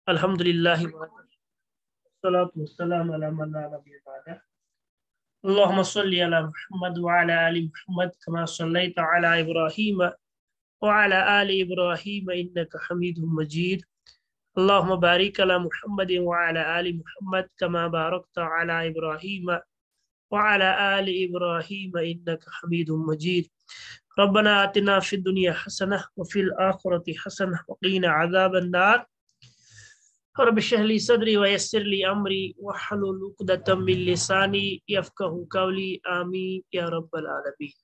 अल्हम्दुलिल्लाहि वस्सलातु वस्सलामु अला मन ला नबिय्य बअदा। अल्लाहुम्मा सल्लि अला मुहम्मद व अला आलि मुहम्मद कमा सल्लैता अला इब्राहीम व अला आलि इब्राहीम इन्नका हमीदुम मजीद। अल्लाहुम्मा बारिक अला मुहम्मद व अला आलि मुहम्मद कमा बारकता अला इब्राहीम व अला आलि इब्राहीम इन्नका हमीदुम मजीद। रब्बना आतिना फिद दुनिया हसनह व फिल आखिरति हसनह व क़ीना अज़ाबन नार। रब्ब इश्रह ली सदरी व यस्सिर ली अमरी वहलुल उक़दतम मिन लिसानी यफ़क़हू क़ौली आमीन या रब्बल आलमीन।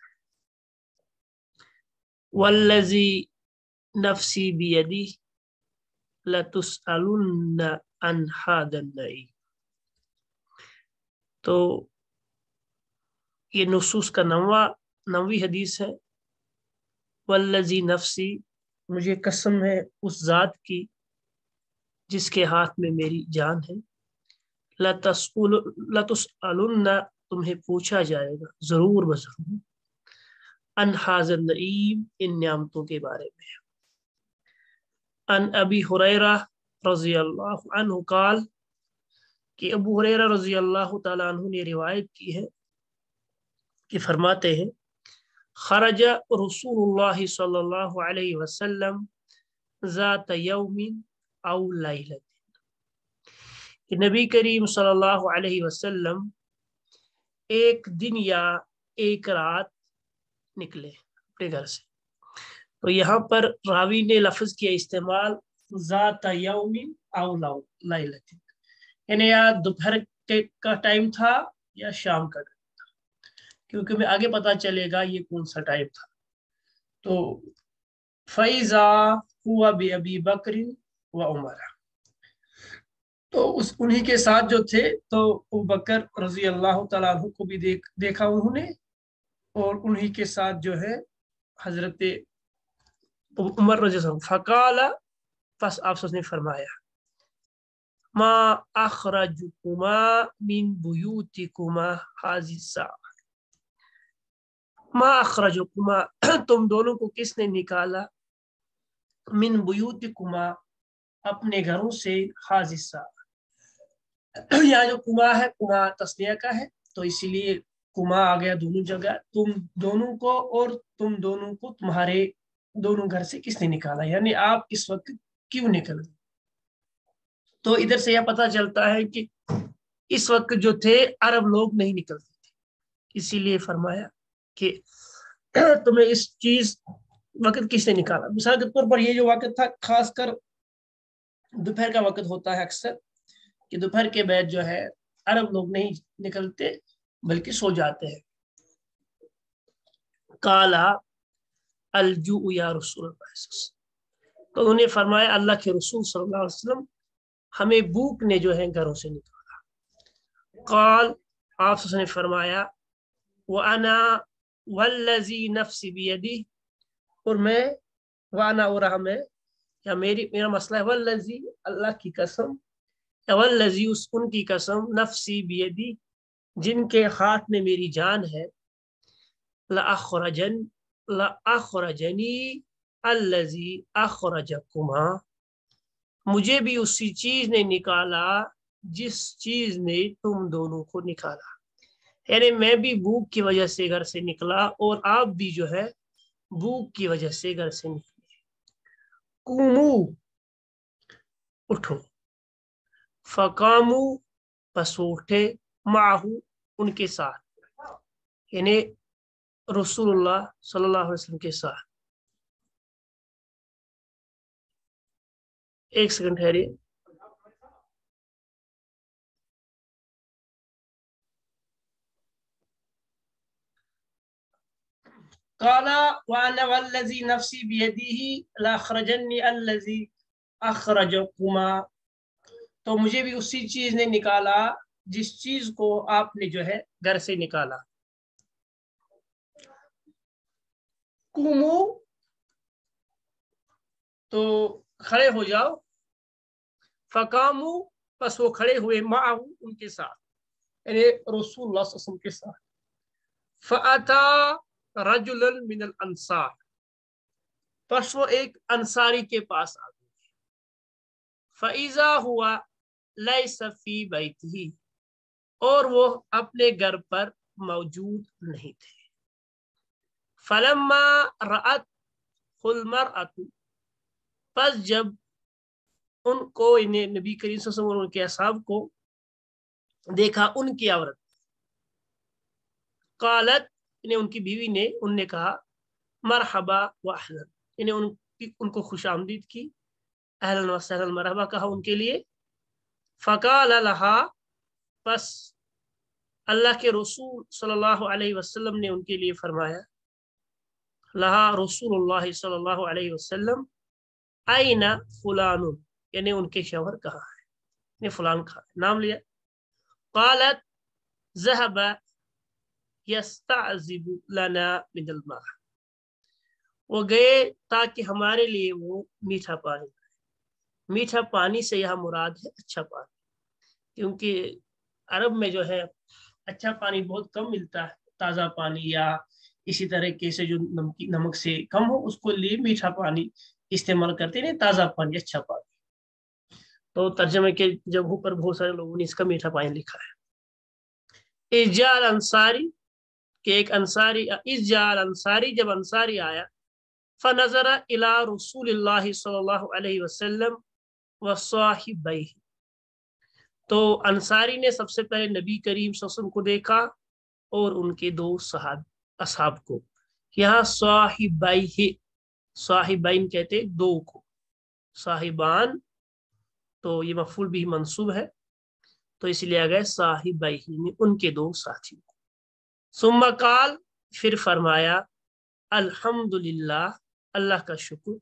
वल्लज़ी नफ़्सी बियदिही लतुसअलुन्ना अन हादन नईम। तो ये नुसूस का नवी हदीस है। वल्लज़ी नफ़्सी, मुझे कसम है उस ज़ात की जिसके हाथ में मेरी जान है। लतुसअलुन्ना, तुम्हें पूछा जाएगा जरूर बजरूर, अन हाज़िर नईम, इन नियामतों के बारे में। अन अबी हुरैरा रज़ियल्लाहु अन्हु क़ाल, कि अबू हुरैरा रज़ियल्लाहु ताला अन्हु ने रिवायत की है कि फरमाते हैं, खरज रसूलुल्लाह सल्लल्लाहु अलैहि वसल्लम ज़ात यौमिन औ लैलतिन, कि नबी करीम सल्लल्लाहु अलैहि वसल्लम एक दिन या एक रात निकले अपने घर से। तो यहाँ पर रावी ने लफ्ज किया इस्तेमाल ज़ात यौमिन औ लैलतिन, यानी या दोपहर का टाइम था या शाम का टाइम था, क्योंकि हमें आगे पता चलेगा ये कौन सा टाइम था। तो फैज़ा हुआ बि अबी बकर व उमर, तो उन्हीं के साथ जो थे, तो अबू बकर रजी अल्लाह तआला अन्हु को भी देखा उन्होंने, और उन्हीं के साथ जो है हजरत उमर रजी अल्लाह। फ़क़ाला, बस आप ने फरमाया, मा अखरजुकुमा मिन बुयूतिकुमा हाज़िसा, मा अखरजुकुमा, तुम दोनों को किसने निकाला, मिन बुयूतिकुमा, अपने घरों से, हाज़िसा, यहाँ जो कुमा है, कुमा तस्निया का है, तो इसीलिए कुमा आ गया दोनों जगह। तुम दोनों को और तुम दोनों को तुम्हारे दोनों घर से किसने निकाला, यानी आप इस वक्त क्यों निकल गए। तो इधर से यह पता चलता है कि इस वक्त जो थे अरब लोग नहीं निकलते थे, इसीलिए फरमाया कि तुम्हें इस चीज वक्त किसने निकाला। मिसाल के तौर पर ये जो वक्त था, खासकर दोपहर का वक्त होता है अक्सर, कि दोपहर के बाद जो है अरब लोग नहीं निकलते बल्कि सो जाते हैं। काला अलजू या रसूल, तो उन्हें फरमाया अल्लाह के रसूल सल्लल्लाहु अलैहि वसल्लम, हमें भूख ने जो है घरों से निकाला। काल, आप ने फरमाया, व अना वल्लज़ी नफ्सी बियदी, और मैं, वाना और मैं, या मेरा मसला है, वल्लज़ी, अल्लाह की कसम, वल्लज़ी, उनकी कसम, नफ्सी बियदी, जिनके हाथ में मेरी जान है, लअखरजनी अल्लज़ी अखरजकुमा, मुझे भी उसी चीज ने निकाला जिस चीज ने तुम दोनों को निकाला। यानी मैं भी भूख की वजह से घर से निकला, और आप भी जो है भूख की वजह से घर से निकले। कुमू, उठो, फकामू, बस उठे, माहू, उनके साथ, यानी रसूलुल्लाह सल्लल्लाहु अलैहि वसल्लम के साथ। एक सेकंड ठहरिए। काला वाना वल्लज़ी नफ्सी बियदिही लाखरजन्नी अल्लज़ी अखरजकुमा, तो मुझे भी उसी चीज ने निकाला जिस चीज को आपने जो है घर से निकाला। कुमू, तो खड़े हो जाओ, फकामू, बस वो खड़े हुए, माहू, उनके साथ, यानी रसूलुल्लाह सल्लल्लाहु अलैहि वसल्लम के साथ। फअता रजुलन मिनल अंसार, बस वो एक अंसारी के पास आ गए। फ़इज़ा हुआ लैस फ़ी बैतिही, और वो अपने घर पर मौजूद नहीं थे। फलम्मा रअत हुल मरअतु, बस जब उनको, इन्हें नबी करीम सल्लल्लाहु अलैहि वसल्लम और उनके असहाब को देखा उनकी औरत, कालत, इन्हें उनकी बीवी ने, उनने कहा मरहबा व अहलन, इन्हें उनको खुश आमदीद की, अहलन व सहलन मरहबा कहा उनके लिए। फ़क़ाल लहा, बस अल्लाह के रसूल सल्लल्लाहु अलैहि वसल्लम ने उनके लिए फरमाया, लहा रसूलुल्लाह सल्लल्लाहु अलैहि वसल्लम आइना फुलानुन, यानी उनके शौहर कहा है, ने फलान कहा, नाम लिया। क़ालत ज़हब यस्तअज़िबु लना मिनल मा, वो गए ताकि हमारे लिए वो मीठा पानी लाए। मीठा पानी से यहाँ मुराद है अच्छा पानी, क्योंकि अरब में जो है अच्छा पानी बहुत कम मिलता है, ताज़ा पानी या इसी तरीके से जो नमक से कम हो, उसको लिए मीठा पानी इस्तेमाल करते हैं, ताज़ा पानी, अच्छा पानी। तो तर्जमे के जगहों पर बहुत सारे लोगों ने इसका मीठा पानी लिखा है। इजाल अंसारी, के एक अंसारी, इजाल अंसारी, जब अंसारी आया, फनज़रा इला रसूलिल्लाहि सल्लल्लाहु अलैहि वसल्लम व साहिबैहि, तो अंसारी ने सबसे पहले नबी करीम सल्लल्लाहु अलैहि वसल्लम को देखा और उनके दो असहाब को। यहाँ साहिबैहि, साहिबैन कहते दो को, साहिबान तो ये मफूल भी मंसूब है, तो इसलिए आ गए साहिबैहि, उनके दो साथियों को। सुम्मा काल, फिर फरमाया, अल्हम्दुलिल्लाह, अल्लाह का शुक्र,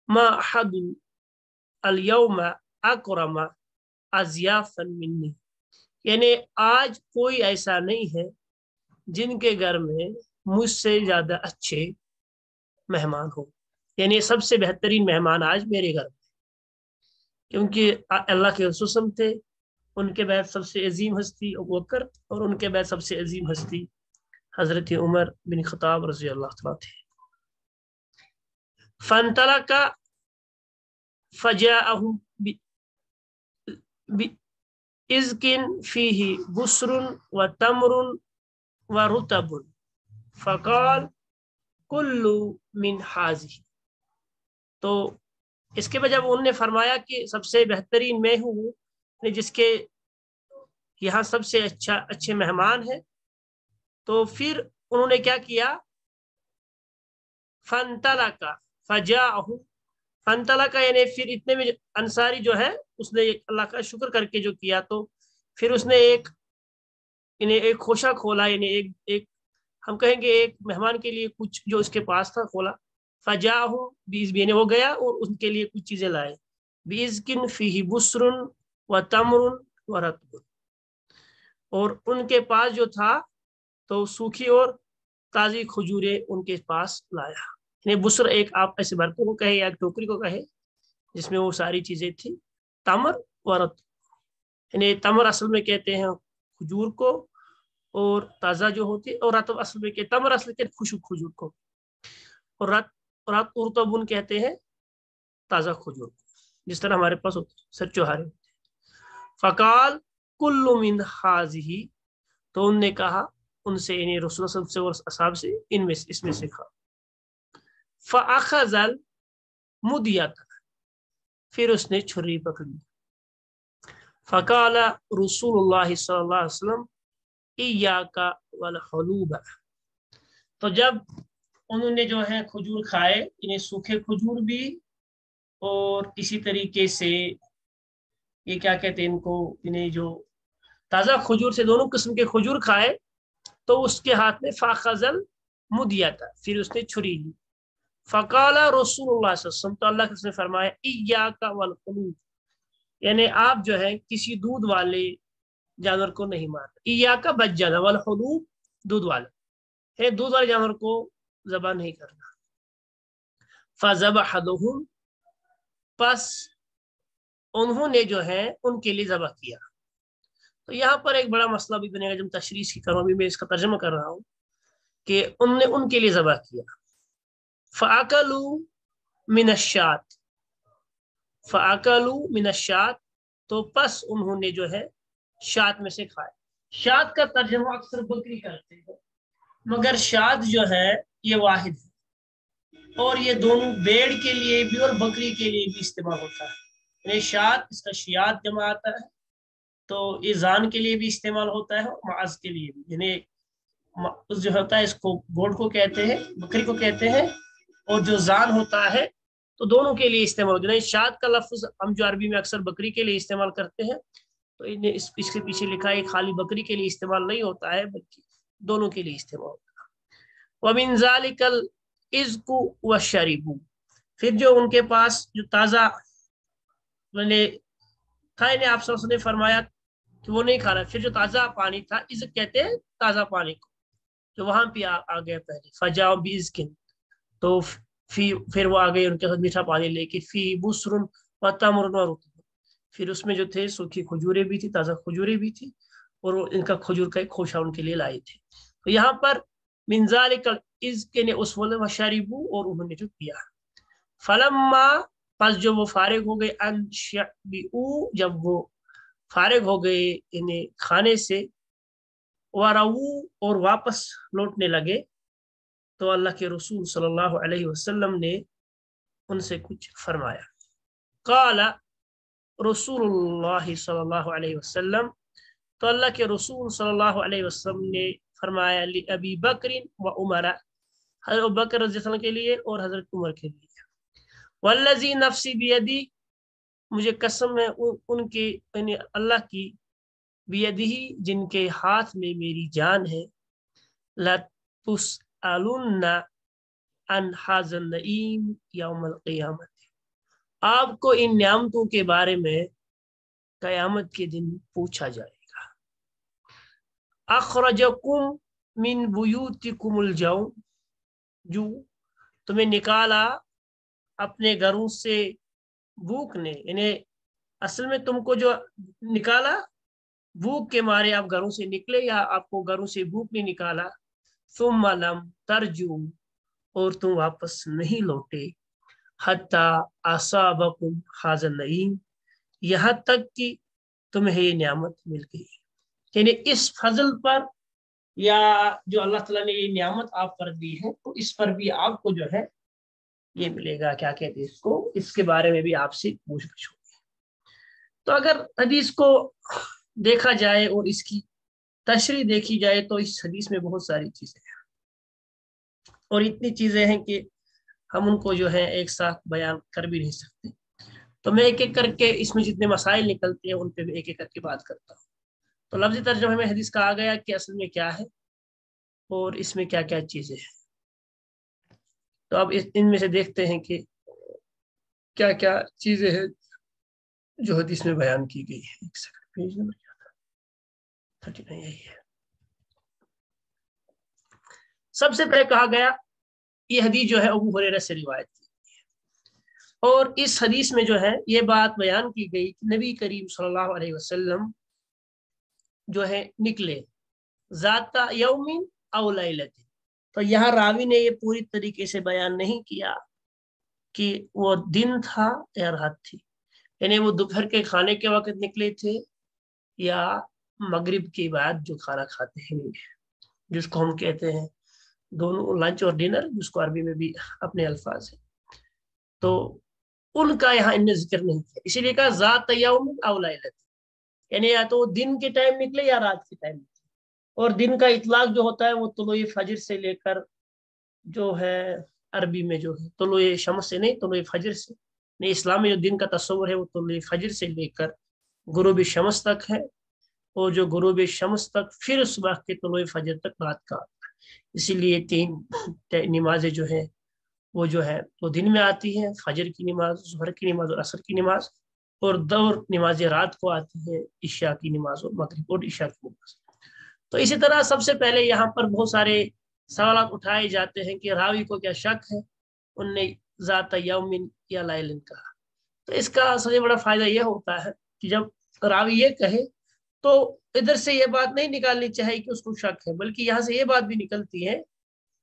मा अहदुन अल यौमा अकरमा अज़याफन मिन्नी, यानी आज कोई ऐसा नहीं है जिनके घर में मुझसे ज्यादा अच्छे मेहमान हो, यानी सबसे बेहतरीन मेहमान आज मेरे घर में, क्योंकि अल्लाह के रसूल थे, उनके बाद सबसे अजीम हस्ती अबू बकर, और उनके बाद सबसे अजीम हस्ती हजरत उमर बिन खत्ताब रज़ी अल्लाह तआला थे। फंतलका फजाअहु बिइज़्किन फीही बुस्रुन व तमरुन व रुतबुन फ़क़ाल कुल्लु मिन हाज़िही, तो इसके बाद जब उन्होंने फरमाया कि सबसे बेहतरीन मैं हूँ, जिसके यहाँ सबसे अच्छे मेहमान हैं, तो फिर उन्होंने क्या किया, फंतला का फजाअहु, फंतला का यानी फिर इतने में अंसारी जो है उसने अल्लाह का शुक्र करके जो किया, तो फिर उसने एक खोशा खोला, यानी एक हम कहेंगे एक मेहमान के लिए कुछ जो उसके पास था खोला। फजाअहु बीज, यानी वो गया और उनके लिए कुछ चीजें लाए। बीज़किन फीही बुस्रुन व तमरुन व रतबुन, और उनके पास जो था तो सूखी और ताज़ी खजूरें उनके पास लाया। यानी बुस्र एक आप ऐसे बर्तन को कहे या टोकरी को कहे जिसमें वो सारी चीजें थी। तमर व रतब, यानी तमर असल में कहते हैं खजूर को, और ताज़ा जो होती है, और रतब असल में तमर असल के खुशक खजूर को, और रतबुन कहते हैं ताज़ा खजूर को, जिस तरह हमारे पास सर चौहारे। फ़क़ाल कुल्लु मिन हाज़िही, तो उनने कहा उनसे, यानी रसूल सल्लल्लाहु अलैहि वसल्लम और असहाब से, इनमें इसमें से खा। फ़अख़ज़ल मुदियत, फिर उसने छुरी पकड़ी। फ़क़ाल रसूलुल्लाह सल्लल्लाहु अलैहि वसल्लम इय्याका वल हुलूब, तो जब उन्होंने जो है खजूर खाए, इन्हें सूखे खजूर भी और इसी तरीके से ये क्या कहते हैं इनको, इन्हें जो ताज़ा खजूर से दोनों किस्म के खजूर खाए, तो उसके हाथ में फ़ाख़ज़ल मुदियता, फिर उसने छुरी ली। फ़क़ाला रसूलुल्लाह सल्लल्लाहु अलैहि वसल्लम, तो अल्लाह ने फरमाया इय्याका वल हुलूब, यानी आप जो है किसी दूध वाले जानवर को नहीं मारना। इय्याका बच जाना, वल हुलूब दूध वाला है, दूध वाले जानवर को ज़बह नहीं करना। फ़ज़बहलहुम, बस उन्होंने जो है उनके लिए ज़बह किया। तो यहाँ पर एक बड़ा मसला भी बनेगा जब तशरीह की करूँ, अभी मैं इसका तर्जुमा कर रहा हूँ कि उनने उनके लिए ज़बह किया। फ़अकलू मिनश्शात, फ़अकलू मिन अश्शात, तो पस उन्होंने जो है शात में से खाए। शात का तर्जुमा अक्सर बकरी करते हैं, मगर शात जो है ये वाहिद है, और ये दोनों भेड़ के लिए भी और बकरी के लिए भी इस्तेमाल होता है। यानी शात, इसका शियात जमा आता है, तो ईजान के लिए भी इस्तेमाल होता है और माज के लिए भी। यानी जो होता है इसको गोड को कहते हैं, बकरी को कहते हैं, और जो जान होता है तो दोनों के लिए इस्तेमाल होता है। शाद का लफ्ज हम जो अरबी में अक्सर बकरी के लिए इस्तेमाल करते हैं, तो इन्हें इसके पीछे लिखा है खाली बकरी के लिए इस्तेमाल नहीं होता है, बल्कि दोनों के लिए इस्तेमाल होता है। वमिन ज़ालिकल इज़्कु वशरिबू, फिर जो उनके पास जो ताज़ा मैंने था, इन्हें आप सब ने फरमाया कि वो नहीं खाना। फिर जो ताज़ा पानी था, इज़्क कहते हैं ताज़ा पानी को, जो वहां पे आ गया पहले, फजाओ बीज़किन, तो फिर वो आ गए उनके साथ मीठा पानी लेके, फी बुसरुन व तमरुन व रुतब, फिर उसमें जो थे सूखी खजूरें भी थी, ताज़ा खजूरें भी थी, और वो इनका खजूर का एक खोशा उनके लिए लाए थे। तो यहाँ पर मिन ज़ालिकल इज़्क ने उस बोले वशरिबू, और उन्होंने जो पिया। फलम्मा, पस जो वो फारिग हो गए, अन शबिऊ, जब वो फारिग हो गए इन्हें खाने से, वरऊ, और वापस लौटने लगे, तो अल्लाह के रसूल सल्लल्लाहु अलैहि वसल्लम ने उनसे कुछ फरमाया। काला रसूलुल्लाह सल्लल्लाहु अलैहि वसल्लम, तो अल्लाह के रसूल सल्लल्लाहु अलैहि वसल्लम ने फरमाया, लि अबी बकर व उमर, हज़रत बकर रज़ी अल्लाह के लिए और हज़रत उमर के लिए, वल्लज़ी नफ्सी बियदी, मुझे कसम है उनके यानी अल्लाह की, बियदिही, जिनके हाथ में मेरी जान है, लतुसअलुन्ना अन हाज़न नईम यौमल क़ियामत, आपको इन नियामतों के बारे में कयामत के दिन पूछा जाएगा। अखरजकुम मिन बुयूतिकुमुल जौ, जू, तुम्हें निकाला अपने घरों से भूख ने, यानी असल में तुमको जो निकाला भूख के मारे आप घरों से निकले, या आपको घरों से भूख ने निकाला। सुम्मा लम तरजू, और तुम वापस नहीं लौटे, हत्ता असाबकुम हाज़न नईम, यहाँ तक कि तुम्हें ये नियामत मिल गई। यानी इस फजल पर, या जो अल्लाह ताला ने ये नियामत आप पर दी है, तो इस पर भी आपको जो है ये मिलेगा, क्या कहते हैं इसको, इसके बारे में भी आपसे पूछताछ होगी। तो अगर हदीस को देखा जाए और इसकी तशरीह देखी जाए, तो इस हदीस में बहुत सारी चीजें हैं, और इतनी चीजें हैं कि हम उनको जो है एक साथ बयान कर भी नहीं सकते। तो मैं एक एक करके इसमें जितने मसाइल निकलते हैं उन पे एक एक करके बात करता हूँ। तो लफ्ज़ी तर्जुमे में हदीस का आ गया कि असल में क्या है और इसमें क्या क्या चीजें हैं। तो अब इनमें से देखते हैं कि क्या क्या चीजें हैं जो हदीस में बयान की गई है। एक सेकंड, पेज नंबर क्या था, 39, यही है। सबसे पहले कहा गया, ये हदीस जो है अबू हुरैरा से रिवायत की, और इस हदीस में जो है ये बात बयान की गई कि नबी करीम सल्लल्लाहु अलैहि वसल्लम जो है निकले ज़ाता यौमिन औ लैलतिन। तो यहाँ रावी ने ये पूरी तरीके से बयान नहीं किया कि वो दिन था या रात थी, यानी वो दोपहर के खाने के वक्त निकले थे या मगरिब के बाद जो खाना खाते हैं, जिसको हम कहते हैं दोनों लंच और डिनर, जिसको अरबी में भी अपने अल्फाज है, तो उनका यहाँ इन्हें जिक्र नहीं किया, इसीलिए कहा ज़ात यौमिन औ लैलतिन, यानी या तो दिन के टाइम निकले या रात के टाइम निकले। और दिन का इतलाक जो होता है वो तुलुए फजर से लेकर जो है अरबी में जो है तुलुए शम्स से नहीं, तुलुए फजर से नहीं। इस्लाम में जो दिन का तस्वर है वो तुलुए फजर से लेकर गुरूब शम्स तक है, और जो गुरूब शम्स तक फिर सुबह के तुलुए फजर तक रात का। इसीलिए तीन नमाजें जो है वो जो है वो दिन में आती है, फजर की नमाज, ज़ुहर की नमाज और असर की नमाज, और दो नमाजें रात को आती है, इशा की नमाज और मगरिब और इशा की नमाज। तो इसी तरह सबसे पहले यहाँ पर बहुत सारे सवाल उठाए जाते हैं कि रावी को क्या शक है, उनने ज़ात यौमिन या लैलिन कहा। तो इसका सबसे बड़ा फायदा यह होता है कि जब रावी ये कहे तो इधर से ये बात नहीं निकालनी चाहिए कि उसको शक है, बल्कि यहाँ से ये बात भी निकलती है,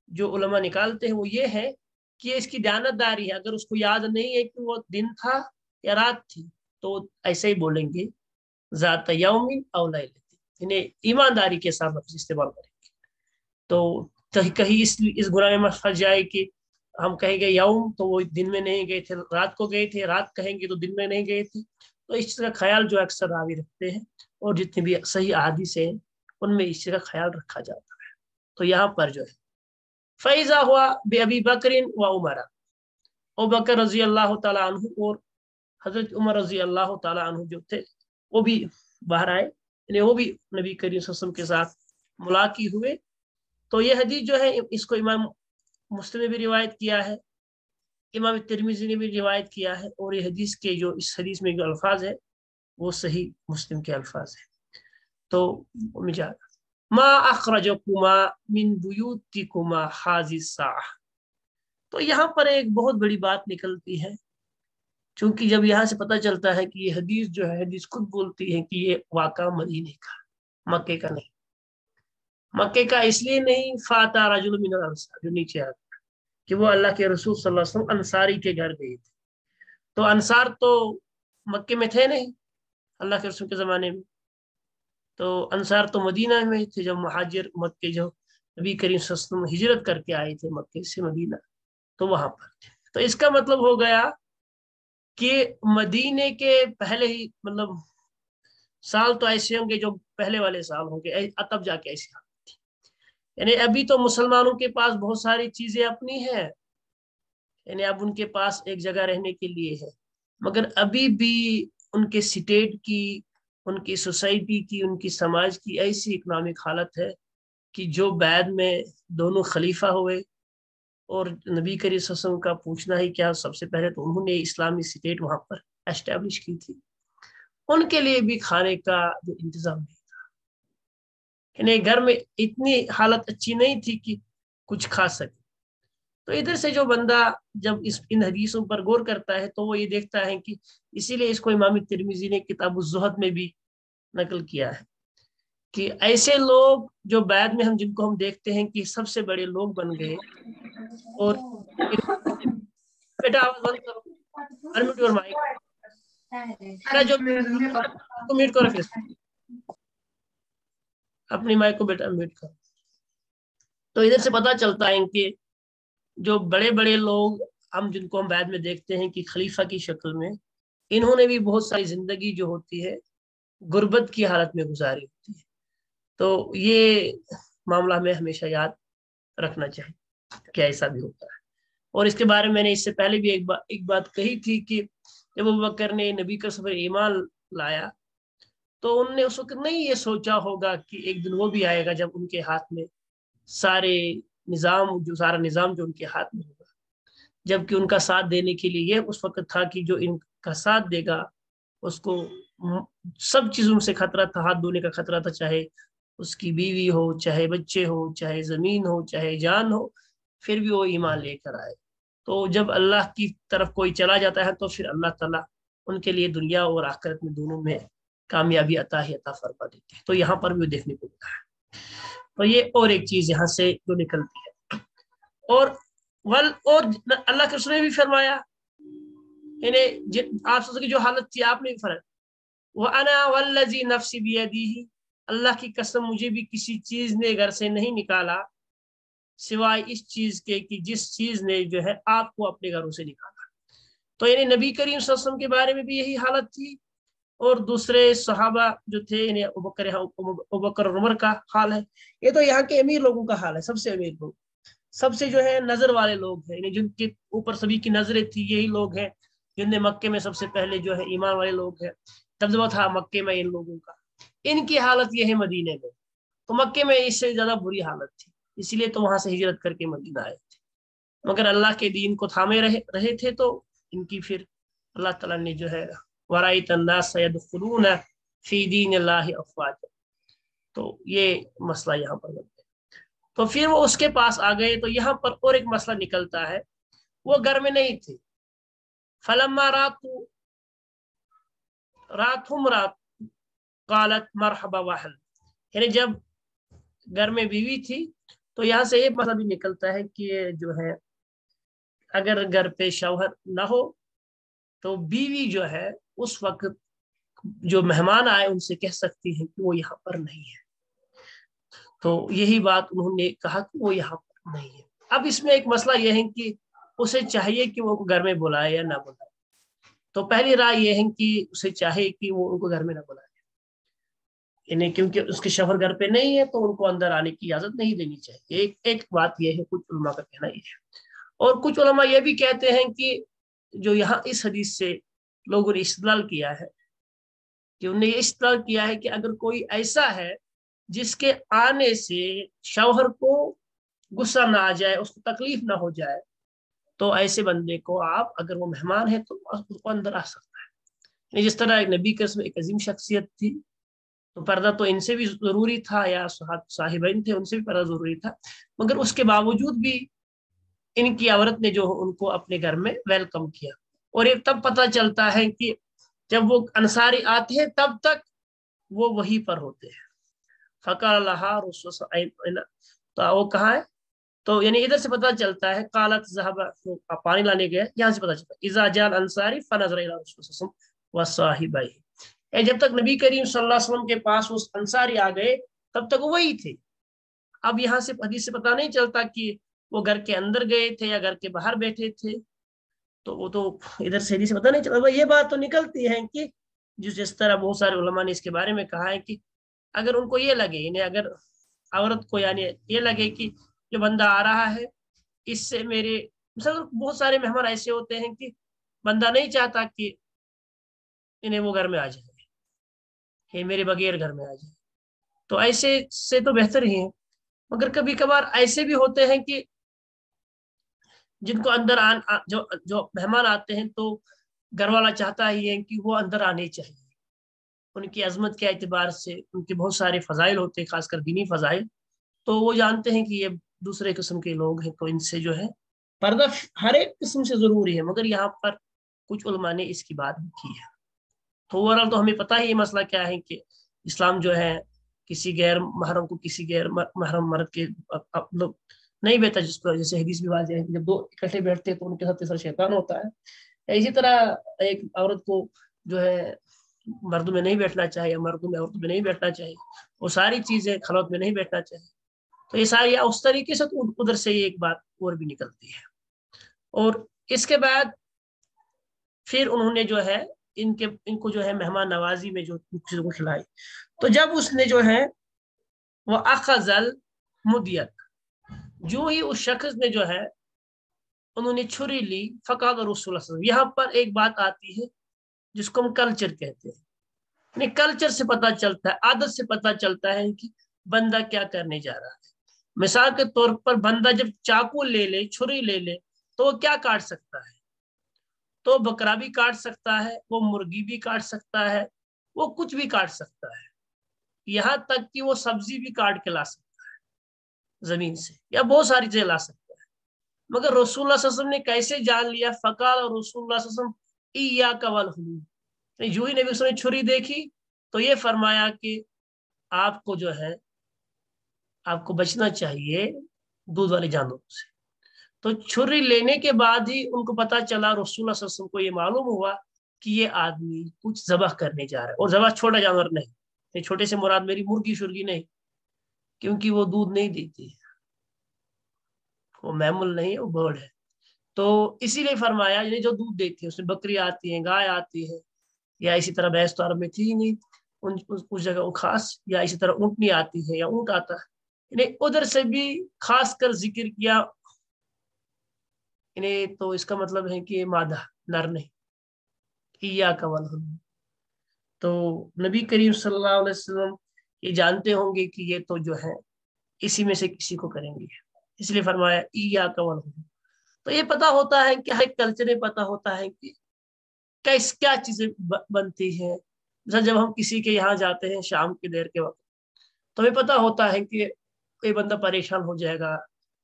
जो उलमा निकालते हैं वो ये है कि इसकी दयानतदारी है। अगर उसको याद नहीं है कि वो दिन था या रात थी, तो ऐसे ही बोलेंगे ज़ात यौमिन औ लैलतिन, इन्हें ईमानदारी के साथ लफ्ज़ इस्तेमाल करेंगे। तो कहीं इस गुनाह में फंस जाए कि हम कहेंगे यौम तो वो दिन में नहीं गए थे, रात को गए थे, रात कहेंगे तो दिन में नहीं गए थे। तो इस चीज़ का ख्याल जो अक्सर रावी रखते हैं, और जितनी भी सही अहादीस हैं उनमें इस चीज़ का ख्याल रखा जाता है। तो यहाँ पर जो है फैज़ा हुआ बे अबी बकरिन व उमर, अबू बकर रजी अल्लाह तआला अन्हु और हजरत उमर रजी अल्लाह तआला अन्हु जो थे वो भी बाहर आए, वो भी नबी करीम सल्लल्लाहु अलैहि वसल्लम के साथ मुलाकी हुए। तो ये हदीस जो है इसको इमाम मुस्लिम ने भी रिवायत किया है, इमाम तिरमिज़ी ने भी रिवायत किया है, और ये हदीस के जो इस हदीस में जो अल्फाज है वो सही मुस्लिम के अल्फाज है। तो मा अखरजकुमा मिन बुयूतिकुमा हाज़िस साअह, तो यहाँ पर एक बहुत बड़ी बात निकलती है, क्योंकि जब यहाँ से पता चलता है कि ये हदीस जो है, हदीस खुद बोलती है कि ये वाक़ा मदीने का, मक्के का नहीं। मक्के का इसलिए नहीं, फाता रजुल मिनल अंसार, जो नीचे आता कि वो अल्लाह के रसूल सल्लल्लाहु अलैहि वसल्लम अंसारी के घर गए थे। तो अंसार तो मक्के में थे नहीं अल्लाह के रसूल के ज़माने में, तो अंसार तो मदीना में थे जब मुहाजिर मक्के जो नबी करीम सल्लल्लाहु अलैहि वसल्लम हिजरत करके आए थे मक्के से मदीना, तो वहां पर थे। तो इसका मतलब हो गया कि मदीने के पहले ही, मतलब साल तो ऐसे होंगे जो पहले वाले साल होंगे, तब जाके ऐसे, यानी अभी तो मुसलमानों के पास बहुत सारी चीजें अपनी हैं, यानी अब उनके पास एक जगह रहने के लिए है, मगर अभी भी उनके स्टेट की, उनकी सोसाइटी की, उनकी समाज की ऐसी इकोनॉमिक हालत है कि जो बाद में दोनों खलीफा हुए, और नबी करीम सल्लल्लाहु अलैहि वसल्लम का पूछना ही क्या, सबसे पहले तो उन्होंने इस्लामी स्टेट वहां पर एस्टेब्लिश की थी, उनके लिए भी खाने का जो इंतजाम नहीं था, यानी घर में इतनी हालत अच्छी नहीं थी कि कुछ खा सके। तो इधर से जो बंदा जब इन हदीसों पर गौर करता है तो वो ये देखता है कि इसीलिए इसको इमाम तिरमिज़ी ने किताब ज़ुहद में भी नकल किया है कि ऐसे लोग जो बाद में जिनको हम देखते हैं कि सबसे बड़े लोग बन गए, और बेटा आवाज बंद करो, अनम्यूट योर माइक, बेटा जो को म्यूट करो, फिर अपनी माइक को बेटा म्यूट करो। तो इधर से पता चलता है कि जो बड़े बड़े लोग जिनको हम बाद में देखते हैं कि खलीफा की शक्ल में, इन्होंने भी बहुत सारी जिंदगी जो होती है गुर्बत की हालत में गुजारी होती है। तो ये मामला हमें हमेशा याद रखना चाहिए कि ऐसा भी होता है। और इसके बारे में मैंने इससे पहले भी एक बात कही थी कि जब अबू बकर ने नबी का सफर ईमान लाया, तो उनने उस वक्त नहीं ये सोचा होगा कि एक दिन वो भी आएगा जब उनके हाथ में सारा निज़ाम जो उनके हाथ में होगा, जबकि उनका साथ देने के लिए ये उस वक्त था कि जो इनका साथ देगा उसको सब चीजों से खतरा था, हाथ धोने का खतरा था, चाहे उसकी बीवी हो, चाहे बच्चे हो, चाहे जमीन हो, चाहे जान हो, फिर भी वो ईमान लेकर आए। तो जब अल्लाह की तरफ कोई चला जाता है तो फिर अल्लाह ताला उनके लिए दुनिया और आखिरत में दोनों में कामयाबी अता फरमा देते हैं। तो यहाँ पर भी देखने को मिलता है। तो ये और एक चीज यहाँ से जो निकलती है, और अल्लाह के रसूल ने भी फरमाया, आप की जो हालत थी आपने भी फरमाया, वह अना वल्लज़ी नफ्सी बियदिही, अल्लाह की कसम मुझे भी किसी चीज ने घर से नहीं निकाला सिवाय इस चीज के कि जिस चीज ने जो है आपको अपने घरों से निकाला। तो यानी नबी करीम सल्लल्लाहु अलैहि वसल्लम के बारे में भी यही हालत थी, और दूसरे सहाबा जो थे, इन्हें अबू बकर उमर का हाल है, ये तो यहाँ के अमीर लोगों का हाल है, सबसे अमीर लोग, सबसे जो है नजर वाले लोग हैं, जिनके ऊपर सभी की नजरें थी, यही लोग हैं जिनने मक्के में सबसे पहले जो है ईमान वाले लोग हैं, तर्जुमा था मक्के में इन लोगों का, इनकी हालत ये है मदीने में। तो मक्के में इससे ज्यादा बुरी हालत थी, इसीलिए तो वहां से हिजरत करके मदीना आए थे, मगर अल्लाह के दीन को थामे रहे थे, तो इनकी फिर अल्लाह ताला ने जो है वराइत अन्नास यदखुलून फी दीनिल्लाहि अफ़वाजा, तो ये मसला यहाँ पर बनता है। तो फिर वो उसके पास आ गए, तो यहाँ पर और एक मसला निकलता है, वो घर में नहीं थे। फलम्मा रात कालत मरहबा वहल, यानी जब घर में बीवी थी, तो यहाँ से ये मसला भी निकलता है कि जो है अगर घर पे शौहर ना हो تو बीवी जो है उस वक्त जो मेहमान आए उनसे कह सकती है कि वो यहाँ पर नहीं है। तो यही बात उन्होंने कहा कि वो यहाँ पर नहीं है। अब इसमें एक मसला यह है कि उसे चाहिए कि वो उनको घर में बुलाए या ना बुलाए। तो पहली राय यह है कि उसे चाहे कि वो उनको घर में ना बुलाए, इन्हें क्योंकि उसके शौहर घर पे नहीं है तो उनको अंदर आने की इजाजत नहीं देनी चाहिए। एक बात यह है, कुछ उलमा का कहना यह है। और कुछ उलमा यह भी कहते हैं कि जो यहाँ इस हदीस से लोगों ने इस्तेदलाल किया है कि उन्हें इस्तेदलाल किया है कि अगर कोई ऐसा है जिसके आने से शौहर को गुस्सा ना आ जाए, उसको तकलीफ ना हो जाए, तो ऐसे बंदे को आप, अगर वो मेहमान है तो उसको अंदर आ सकता है। जिस तरह एक नबी के एक अजीम शख्सियत थी, तो पर्दा तो इनसे भी जरूरी था, या साहिबैन थे उनसे भी पर्दा जरूरी था, मगर उसके बावजूद भी इनकी औरत ने जो उनको अपने घर में वेलकम किया। और ये तब पता चलता है कि जब वो अंसारी आते हैं तब तक वो वहीं पर होते हैं। फ़क़ाल लहा तो वो कहाँ है, तो यानी इधर से पता चलता है कालत ज़हबा, तो पानी लाने गए, यहाँ से पता चलता है इज़ा जाल अंसारी फनज़र इला रसूल व साहिबैहि। जब तक नबी करीम सल्लल्लाहु अलैहि वसल्लम के पास उस अंसारी आ गए तब तक वही थे। अब यहाँ से हदीस से पता नहीं चलता कि वो घर के अंदर गए थे या घर के बाहर बैठे थे, तो वो तो इधर से हदीस से पता नहीं चलता। ये बात तो निकलती है कि जिस तरह बहुत सारे उलमा ने इसके बारे में कहा है कि अगर उनको ये लगे, इन्हें अगर औरत को यानी ये लगे कि जो बंदा आ रहा है इससे मेरे, मतलब बहुत सारे मेहमान ऐसे होते हैं कि बंदा नहीं चाहता कि इन्हें वो घर में आ जाए, ये मेरे बगैर घर में आ जाए, तो ऐसे से तो बेहतर ही है। मगर कभी कभार ऐसे भी होते हैं कि जिनको अंदर जो जो मेहमान आते हैं तो घर वाला चाहता ही है कि वो अंदर आने चाहिए, उनकी अजमत के एतबार से उनके बहुत सारे फजाइल होते हैं, खासकर दीनी फजाइल, तो वो जानते हैं कि ये दूसरे किस्म के लोग हैं, तो इनसे जो है पर्दा हर एक किस्म से जरूरी है। मगर यहाँ पर कुछ उलमा ने इसकी बात की है। तो ओवरऑल तो हमें पता ही ये मसला क्या है कि इस्लाम जो है किसी गैर महरम को किसी गैर महरम मर्द के मतलब नहीं बैठा, जिसको जैसे हदीस भी वाज़ेह है कि जब दो इकट्ठे बैठते हैं तो उनके साथ तीसरा शैतान होता है। इसी तरह एक औरत को जो है मर्दों में नहीं बैठना चाहिए, मर्दों में औरतों में नहीं बैठना चाहिए, वो सारी चीजें खलवत में नहीं बैठना चाहिए। तो ये सारी उस तरीके से तो उधर से ये एक बात और भी निकलती है। और इसके बाद फिर उन्होंने जो है इनको जो है मेहमान नवाजी में जो चीजों को खिलाई, तो जब उसने जो है वो अखजल मुदियत, जो ही उस शख्स ने जो है उन्होंने छुरी ली, फकाद रसूल, यहाँ पर एक बात आती है जिसको हम कल्चर कहते हैं। कल्चर से पता चलता है, आदत से पता चलता है कि बंदा क्या करने जा रहा है। मिसाल के तौर पर बंदा जब चाकू ले ले, छुरी ले ले, तो वो क्या काट सकता है, तो बकरा भी काट सकता है, वो मुर्गी भी काट सकता है, वो कुछ भी काट सकता है, यहाँ तक कि वो सब्जी भी काट के ला सकता है जमीन से, या बहुत सारी चीजें ला सकता है। मगर रसूलुल्लाह सल्लल्लाहु अलैहि वसल्लम ने कैसे जान लिया, फकाल और रसूलुल्लाह सल्लल्लाहु अलैहि वसल्लम इय्याका वल हुलूल, यूं ही नबी उसने छुरी देखी तो ये फरमाया कि आपको जो है आपको बचना चाहिए दूध वाले जानवरों से। तो छुरी लेने के बाद ही उनको पता चला, रसूलुल्लाह सल्लल्लाहु अलैहि वसल्लम को ये मालूम हुआ कि ये आदमी कुछ जबह करने जा रहा है। और जबह छोटा जानवर नहीं, ये छोटे से मुराद मेरी मुर्गी शुर्गी नहीं, क्योंकि वो दूध नहीं देती, वो मैमुल नहीं है, वो बर्ड है। तो इसीलिए फरमाया यानी जो दूध देती है, उसमें बकरी आती है, गाय आती है, या इसी तरह भैंस तो अरब में थी ही नहीं उस जगह वो खास, या इसी तरह ऊँटनी आती है या ऊँट आता है, इन्हें उधर से भी खास कर जिक्र किया इन्हें। तो इसका मतलब है कि मादा नर नहीं, इया कवल। तो नबी करीम सल्लल्लाहु अलैहि वसल्लम ये जानते होंगे कि ये तो जो है इसी में से किसी को करेंगे, इसलिए फरमाया इया कवल। तो ये पता होता है कि हर एक कल्चर में पता होता है कि कैस क्या चीजें बनती है। जब हम किसी के यहाँ जाते हैं शाम की देर के वक्त, तो हमें पता होता है कि कोई बंदा परेशान हो जाएगा,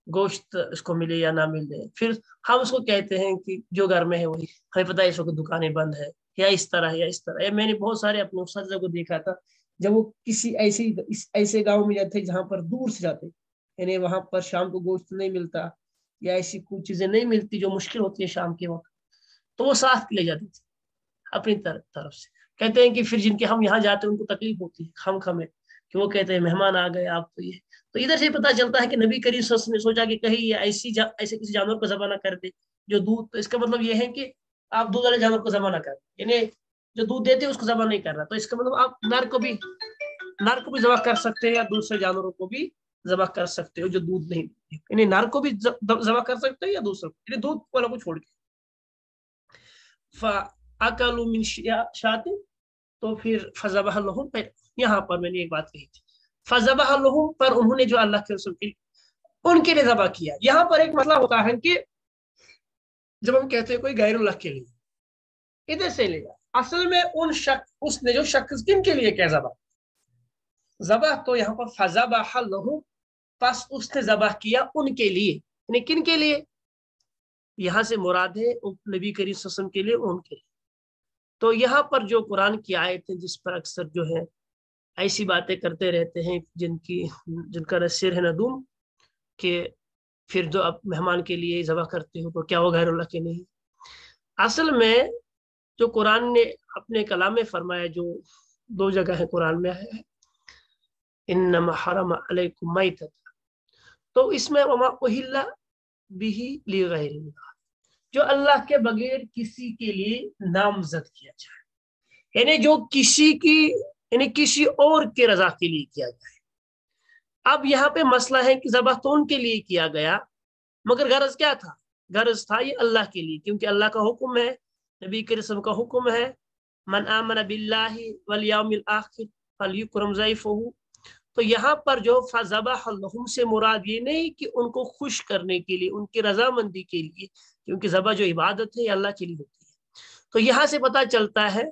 गोश्त उसको मिले या ना मिले, फिर हम उसको कहते हैं कि जो घर में है वही, हमें पता है इस वक्त दुकानें बंद है, या इस तरह या इस तरह। मैंने बहुत सारे अपने उस्ताद को देखा था, जब वो किसी ऐसे गाँव में जाते जहाँ पर दूर से जाते, यानी वहां पर शाम को गोश्त नहीं मिलता या ऐसी कुछ चीजें नहीं मिलती जो मुश्किल होती है शाम के वक्त, तो वो साथ ले जाते थे। اپنی طرف سے. کہتے ہیں کہ پھر جن کے ہم یہاں جاتے ہیں ان کو تکلیف ہوتی ہے خم خمے کہ وہ کہتے ہیں مہمان آ گئے آپ تو یہ. تو ادھر سے پتہ چلتا ہے کہ نبی کریم صلی اللہ علیہ وسلم نے سوچا کہ کہیں یہ ایسے کسی جانور کو ذبح نہ کر دے جو دودھ. تو اس کا مطلب یہ ہے کہ آپ دودھ والے جانور کو ذبح نہ کریں, یعنی جو دودھ دیتے ہیں اس کو ذبح نہیں کر رہا. تو اس کا مطلب آپ نر کو بھی ذبح کر سکتے ہیں یا دوسرے جانوروں کو بھی ذبح کر سکتے ہو جو دودھ نہیں دیتے, یعنی نر کو بھی ذبح کر سکتے ہیں یا دوسرے کو, یعنی دودھ والا کو چھوڑ کے. فَأَكَلُوا مِنْ شَاةٍ, تو پھر فَذَبَحَ لَهُمْ, یہاں پر میں نے ایک بات کہی تھی, فَذَبَحَ لَهُمْ, پر انہوں نے جو اللہ کے رسول کی ان کے لیے ذبح کیا. یہاں پر ایک مسئلہ ہوتا ہے کہ جب ہم کہتے ہیں کوئی غیر اللہ کے لیے, ادھر سے لے گا اصل میں اس نے جو شخص کن کے لیے کیا ذبح تو یہاں پر فَذَبَحَ لَهُمْ, پس اس نے ذبح کیا ان کے لیے, یعنی کن کے لیے, یہاں سے مراد ہے نبی کریم صلی اللہ علیہ وسلم کے لیے, ان کے لیے. تو یہاں پر جو قرآن کی آیت ہے جس پر اکثر جو ہے ایسی باتیں کرتے رہتے ہیں جن کا نہ سر ہے نہ دم, کہ پھر جو آپ مہمان کے لیے ذبح کرتے ہو تو کیا وہ غیر اللہ کے نہیں. اصل میں جو قرآن نے اپنے کلام میں فرمایا, جو 2 جگہ ہے قرآن میں ہے, انما حرم علیکم میتۃ, تو اس میں وما اہل بہ لغیر اللہ, جو اللہ کے بغیر کسی کے لیے نامزد کیا جائے, یعنی جو کسی اور کے رضا کے لیے کیا جائے. اب یہاں پہ مسئلہ ہے کہ ذبح تو ان کے لیے کیا گیا, مگر غرض کیا تھا, غرض تھا یہ اللہ کے لیے, کیونکہ اللہ کا حکم ہے, نبی کے رسول کا حکم ہے, من آمن باللہ والیوم الآخر فلیکرم ضیفہ. تو یہاں پر جو فذبح لہم سے مراد یہ نہیں کہ ان کو خوش کرنے کے لیے, ان کی رضامندی کے لیے, کیونکہ ذبح جو عبادت ہے یہ اللہ کے لیے ہوتی ہے. تو یہاں سے پتہ چلتا ہے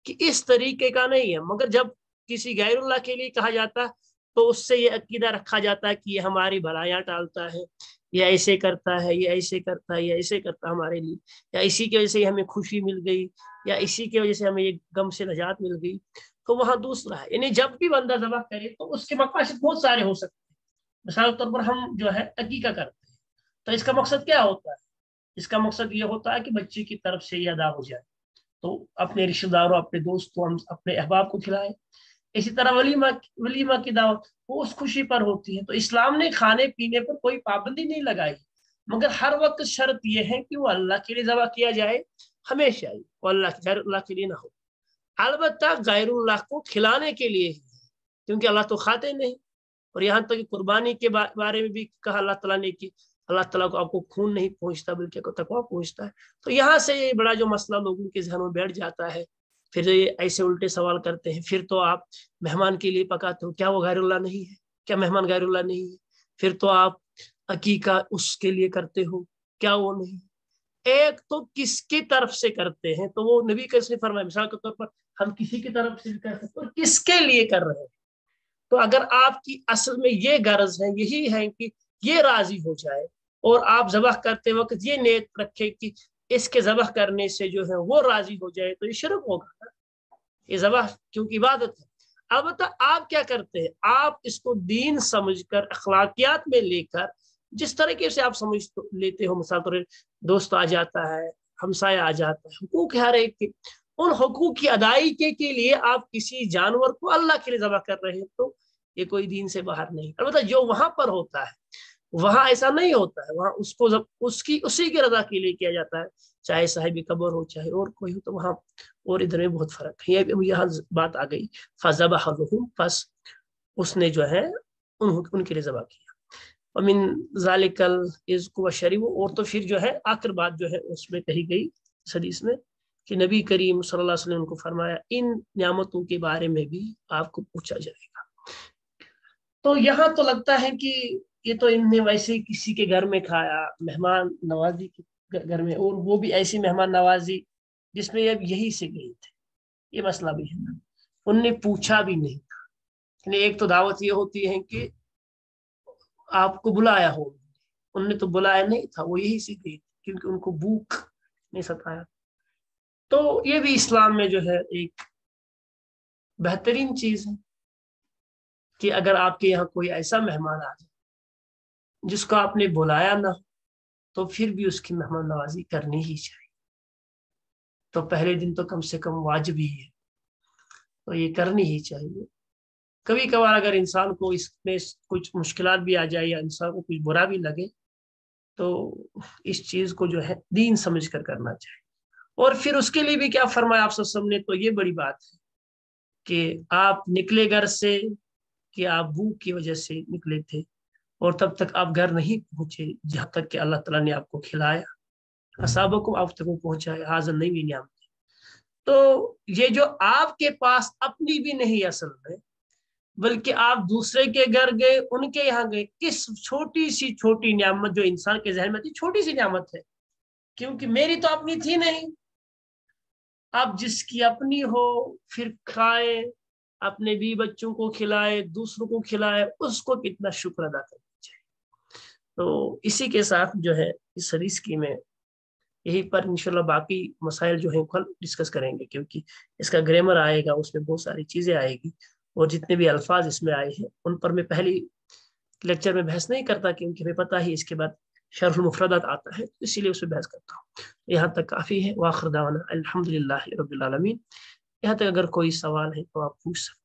کہ اس طریقے کا نہیں ہے, مگر جب کسی غیر اللہ کے لیے کہا جاتا تو اس سے یہ عقیدہ رکھا جاتا ہے کہ یہ ہماری بھلائیاں ٹالتا ہے, یہ ایسے کرتا ہے, یہ ایسے کرتا ہے, یہ ایسے کرتا ہے ہمارے لیے, یا اسی کی وجہ سے ہمیں خوشی مل گئی, یا اسی کی وجہ سے ہمیں یہ غم سے نجات مل گئی. تو وہاں دوسرا ہے, یعنی جب بھی بندہ ذبح کرے تو اس کے مقاصد بہت سارے ہو سکتے ہیں. مثال کے طور پر ہم جو ہے عقیقہ کرتے ہیں, تو اس کا مقصد کیا ہوتا ہے, اس کا مقصد یہ ہوتا ہے کہ بچے کی طرف سے یہ ادا ہو جائے, تو اپنے رشتہ داروں, اپنے دوستوں, ہم اپنے احباب کو کھلائیں. اسی طرح ولیمہ کی دعوت وہ اس خوشی پر ہوتی ہے. تو اسلام نے کھانے پینے پر کوئی پابندی نہیں لگائی, مگر ہر وقت شرط یہ ہے کہ وہ اللہ کے لیے ذبح کیا جائے, ہمیشہ ہی وہ غیر اللہ کے لیے نہ ہو. البتہ غیر اللہ کو کھلانے کے لیے ہی, کیونکہ اللہ تو کھاتے نہیں. اور یہاں تک کہ قربانی کے بارے میں بھی کہا اللہ تعالیٰ نے کہ اللہ تعالیٰ کو آپ کو خون نہیں پہنچتا بلکہ تقویٰ پہنچتا ہے. تو یہاں سے یہ بڑا جو مسئلہ لوگوں کے ذہنوں میں بیٹھ جاتا ہے, پھر یہ ایسے الٹے سوال کرتے ہیں, پھر تو آپ مہمان کے لیے پکاتے ہو, کیا وہ غیر اللہ نہیں ہے, کیا مہمان غیر اللہ نہیں ہے, پھر تو آپ عقیقہ اس کے لیے کرتے ہو, کیا وہ نہیں. ایک تو کس کی طرف سے کرتے ہیں, تو وہ نبی کا اس نے فرمایا, مثال کے طور پر ہم کسی کی طرف سے کر سکتے اور کس کے لیے کر رہے ہیں. تو اگر آپ کی اصل میں یہ غرض ہے, یہی ہے کہ یہ راضی ہو جائے, اور آپ ذبح کرتے وقت یہ نیت رکھے کہ اس کے ذبح کرنے سے جو ہے وہ راضی ہو جائے, تو یہ شرک ہوگا. یہ ذبح کیونکہ عبادت ہے. البتہ آپ کیا کرتے ہیں, آپ اس کو دین سمجھ کر, اخلاقیات میں لے کر, جس طریقے سے آپ سمجھ لیتے ہو, مثال طور دوست آ جاتا ہے, ہمسایہ آ جاتا ہے, حقوق ہر ایک کے, ان حقوق کی ادائیگی کے لیے آپ کسی جانور کو اللہ کے لیے ذبح کر رہے ہیں, تو یہ کوئی دین سے باہر نہیں. البتہ جو وہاں پر ہوتا ہے وہاں ایسا نہیں ہوتا ہے, وہاں اس کو اسی کی رضا کے لیے کیا جاتا ہے, چاہے صاحب قبر ہو چاہے اور کوئی ہو. تو وہاں اور ادھر میں بہت فرق ہے. یہاں بات آ گئی فذبح لہم, پس اس نے جو ہے ان کے لیے ذبح کیا. ومن ذالک الرزق والشرب, اور تو پھر جو ہے آخر بات جو ہے اس میں کہی گئی اس حدیث میں کہ نبی کریم صلی اللہ علیہ وسلم کو فرمایا ان نعمتوں کے بارے میں بھی آپ کو پوچھا جائے گا. تو یہاں تو لگتا ہے کہ یہ تو ان نے ویسے کسی کے گھر میں کھایا, مہمان نوازی کے گھر میں, اور وہ بھی ایسی مہمان نوازی جس میں اب یہی سے گئی تھے. یہ مسئلہ بھی ہے, ان نے پوچھا بھی نہیں تھا. ایک تو دعوت یہ ہوتی ہے کہ آپ کو بلایا ہو, ان نے تو بلایا نہیں تھا, وہ یہی سے گئی کیونکہ ان کو بھوک نہیں ستایا. تو یہ بھی اسلام میں جو ہے ایک بہترین چیز ہے کہ اگر آپ کے یہاں کوئی ایسا مہمان آ جائے جس کو آپ نے بلایا نہ, تو پھر بھی اس کی مہمان نوازی کرنی ہی چاہیے. तो पहले दिन तो कम से कम वाजिब ही है, तो ये करनी ही चाहिए। कभी कभार अगर इंसान को इसमें कुछ मुश्किलात भी आ जाए या इंसान को कुछ बुरा भी लगे, तो इस चीज को जो है दीन समझ कर करना चाहिए। और फिर उसके लिए भी क्या फरमाया आप सल्लल्लाहु अलैहि वसल्लम ने, तो ये बड़ी बात है कि आप निकले घर से कि आप भूख की वजह से निकले थे, और तब तक आप घर नहीं पहुंचे जहां तक कि अल्लाह ताला ने आपको खिलाया, असाबों को आप तक पहुंचाया, हाजिर नहीं भी नियामत। तो ये जो आपके पास अपनी भी नहीं असल में, बल्कि आप दूसरे के घर गए, उनके यहाँ गए, किस छोटी सी छोटी नियामत जो इंसान के जहन में थी, छोटी सी नियामत है, क्योंकि मेरी तो अपनी थी नहीं। आप जिसकी अपनी हो फिर खाए, अपने भी बच्चों को खिलाए, दूसरों को खिलाए, उसको कितना शुक्र अदा करना चाहिए। तो इसी के साथ जो है इस हदीस की में यही पर इंशाल्लाह बाकी मसाइल जो है कल डिस्कस करेंगे, क्योंकि इसका ग्रामर आएगा, उसमें बहुत सारी चीजें आएगी, और जितने भी अल्फाज इसमें आए हैं उन पर मैं पहली लेक्चर में बहस नहीं करता, क्योंकि हमें पता ही इसके बाद शरहुल मुफरदात आता है, इसीलिए उसमें बहस करता हूँ। यहाँ तक काफी है। वाखिर दावाना अल्हम्दुलिल्लाहि रब्बिल आलमीन। यहाँ तक अगर कोई सवाल है तो आप पूछ सकते हैं।